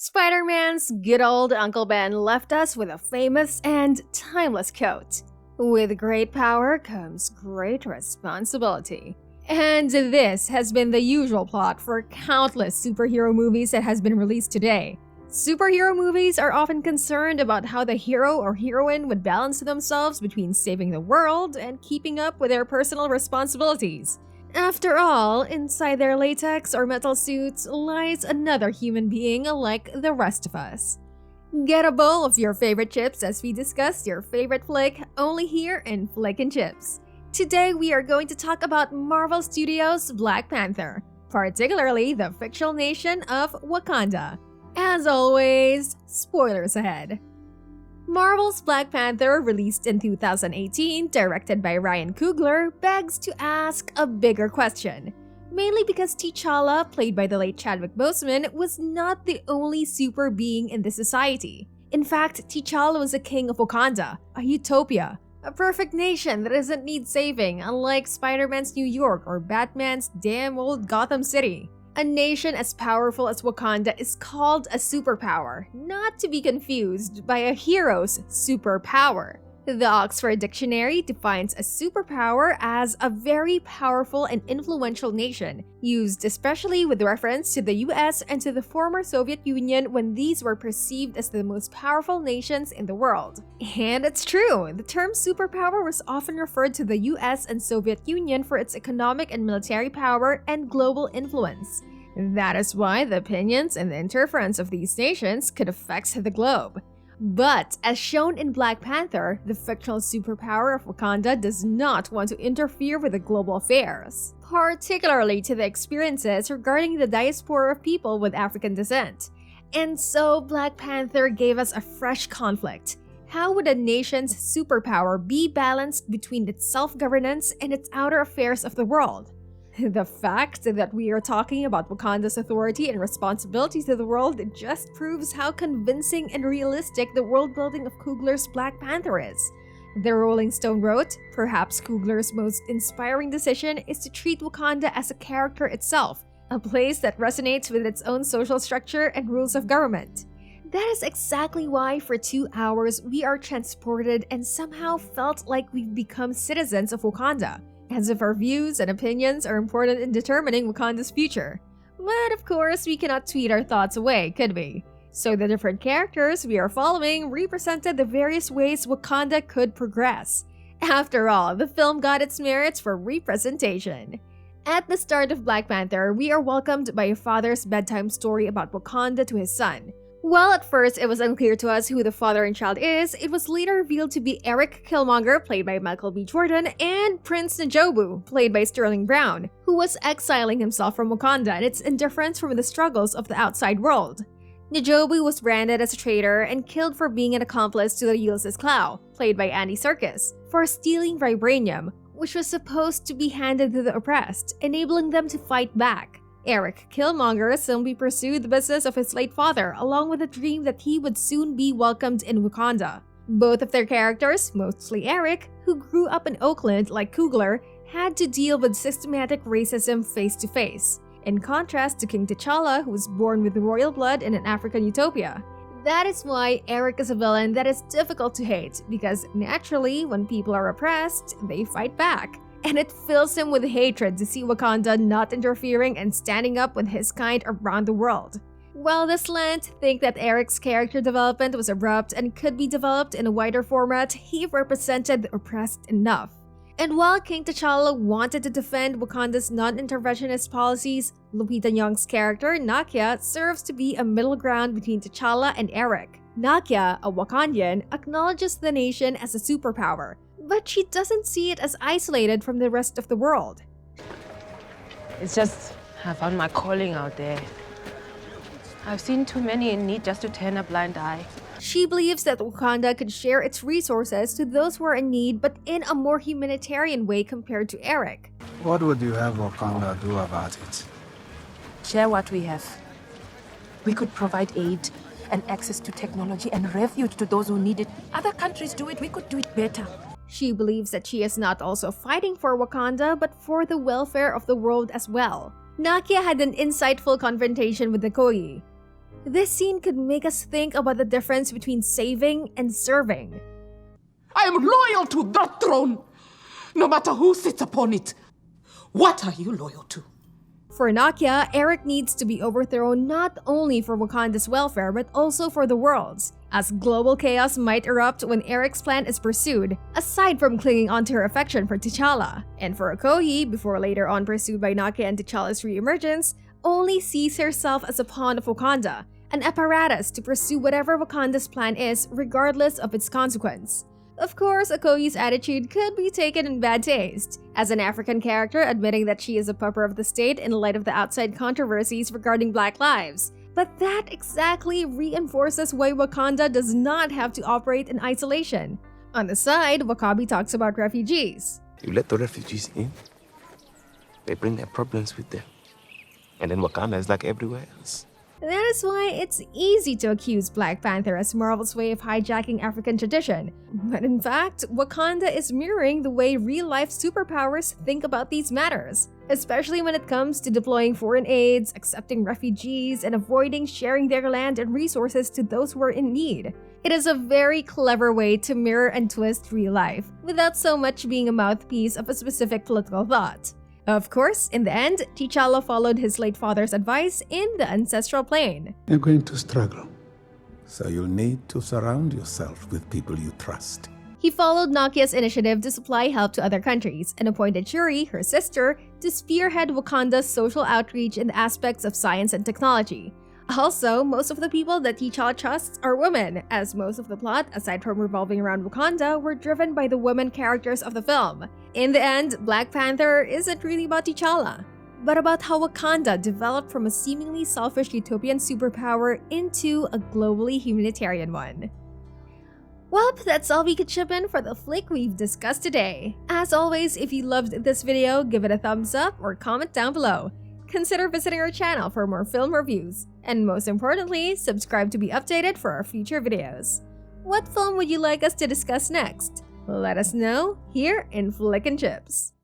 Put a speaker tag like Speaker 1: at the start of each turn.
Speaker 1: Spider-Man's good old Uncle Ben left us with a famous and timeless quote. With great power comes great responsibility. And this has been the usual plot for countless superhero movies that has been released today. Superhero movies are often concerned about how the hero or heroine would balance themselves between saving the world and keeping up with their personal responsibilities. After all, inside their latex or metal suits lies another human being like the rest of us. Get a bowl of your favorite chips as we discuss your favorite flick only here in Flick and Chips. Today we are going to talk about Marvel Studios' Black Panther, particularly the fictional nation of Wakanda. As always, spoilers ahead. Marvel's Black Panther, released in 2018, directed by Ryan Coogler, begs to ask a bigger question. Mainly because T'Challa, played by the late Chadwick Boseman, was not the only super being in this society. In fact, T'Challa was a king of Wakanda, a utopia, a perfect nation that doesn't need saving, unlike Spider-Man's New York or Batman's damn old Gotham City. A nation as powerful as Wakanda is called a superpower, not to be confused by a hero's superpower. The Oxford Dictionary defines a superpower as a very powerful and influential nation, used especially with reference to the US and to the former Soviet Union when these were perceived as the most powerful nations in the world. And it's true, the term superpower was often referred to the US and Soviet Union for its economic and military power and global influence. That is why the opinions and the interference of these nations could affect the globe. But, as shown in Black Panther, the fictional superpower of Wakanda does not want to interfere with the global affairs, particularly to the experiences regarding the diaspora of people with African descent. And so, Black Panther gave us a fresh conflict. How would a nation's superpower be balanced between its self-governance and its outer affairs of the world? The fact that we are talking about Wakanda's authority and responsibility to the world just proves how convincing and realistic the world-building of Coogler's Black Panther is. The Rolling Stone wrote, perhaps Coogler's most inspiring decision is to treat Wakanda as a character itself, a place that resonates with its own social structure and rules of government. That is exactly why for 2 hours we are transported and somehow felt like we've become citizens of Wakanda, as if our views and opinions are important in determining Wakanda's future. But of course, we cannot tweet our thoughts away, could we? So the different characters we are following represented the various ways Wakanda could progress. After all, the film got its merits for representation. At the start of Black Panther, we are welcomed by a father's bedtime story about Wakanda to his son. While at first it was unclear to us who the father and child is, it was later revealed to be Eric Killmonger, played by Michael B. Jordan, and Prince N'Jobu, played by Sterling Brown, who was exiling himself from Wakanda and its indifference from the struggles of the outside world. N'Jobu was branded as a traitor and killed for being an accomplice to the Ulysses Klaue, played by Andy Serkis, for stealing vibranium, which was supposed to be handed to the oppressed, enabling them to fight back. Eric Killmonger simply pursued the business of his late father, along with a dream that he would soon be welcomed in Wakanda. Both of their characters, mostly Eric, who grew up in Oakland like Coogler, had to deal with systematic racism face to face, in contrast to King T'Challa, who was born with royal blood in an African utopia. That is why Eric is a villain that is difficult to hate, because naturally, when people are oppressed, they fight back. And it fills him with hatred to see Wakanda not interfering and standing up with his kind around the world. While the slant think that Eric's character development was abrupt and could be developed in a wider format, he represented the oppressed enough. And while King T'Challa wanted to defend Wakanda's non-interventionist policies, Lupita Nyong'o's character, Nakia, serves to be a middle ground between T'Challa and Eric. Nakia, a Wakandian, acknowledges the nation as a superpower, but she doesn't see it as isolated from the rest of the world.
Speaker 2: It's just, I found my calling out there. I've seen too many in need just to turn a blind eye.
Speaker 1: She believes that Wakanda could share its resources to those who are in need, but in a more humanitarian way compared to Eric.
Speaker 3: What would you have Wakanda do about it?
Speaker 2: Share what we have. We could provide aid and access to technology and refuge to those who need it. Other countries do it, we could do it better.
Speaker 1: She believes that she is not also fighting for Wakanda, but for the welfare of the world as well. Nakia had an insightful confrontation with Okoye. This scene could make us think about the difference between saving and serving.
Speaker 4: I am loyal to the throne, no matter who sits upon it. What are you loyal to?
Speaker 1: For Nakia, Eric needs to be overthrown not only for Wakanda's welfare but also for the world's, as global chaos might erupt when Eric's plan is pursued, aside from clinging onto her affection for T'Challa. And for Okoye, before later on pursued by Nakia and T'Challa's re-emergence, only sees herself as a pawn of Wakanda, an apparatus to pursue whatever Wakanda's plan is regardless of its consequence. Of course, Okoye's attitude could be taken in bad taste, as an African character admitting that she is a pupper of the state in light of the outside controversies regarding Black lives. But that exactly reinforces why Wakanda does not have to operate in isolation. On the side, Wakabi talks about refugees.
Speaker 5: You let the refugees in, they bring their problems with them. And then Wakanda is like everywhere else.
Speaker 1: That is why it's easy to accuse Black Panther as Marvel's way of hijacking African tradition. But in fact, Wakanda is mirroring the way real-life superpowers think about these matters, especially when it comes to deploying foreign aids, accepting refugees, and avoiding sharing their land and resources to those who are in need. It is a very clever way to mirror and twist real life, without so much being a mouthpiece of a specific political thought. Of course, in the end, T'Challa followed his late father's advice in the ancestral plane.
Speaker 6: You're going to struggle, so you'll need to surround yourself with people you trust.
Speaker 1: He followed Nakia's initiative to supply help to other countries and appointed Shuri, her sister, to spearhead Wakanda's social outreach in the aspects of science and technology. Also, most of the people that T'Challa trusts are women, as most of the plot, aside from revolving around Wakanda, were driven by the women characters of the film. In the end, Black Panther isn't really about T'Challa, but about how Wakanda developed from a seemingly selfish utopian superpower into a globally humanitarian one. Well, that's all we could chip in for the flick we've discussed today. As always, if you loved this video, give it a thumbs up or comment down below. Consider visiting our channel for more film reviews, and most importantly, subscribe to be updated for our future videos. What film would you like us to discuss next? Let us know here in Flick and Chips.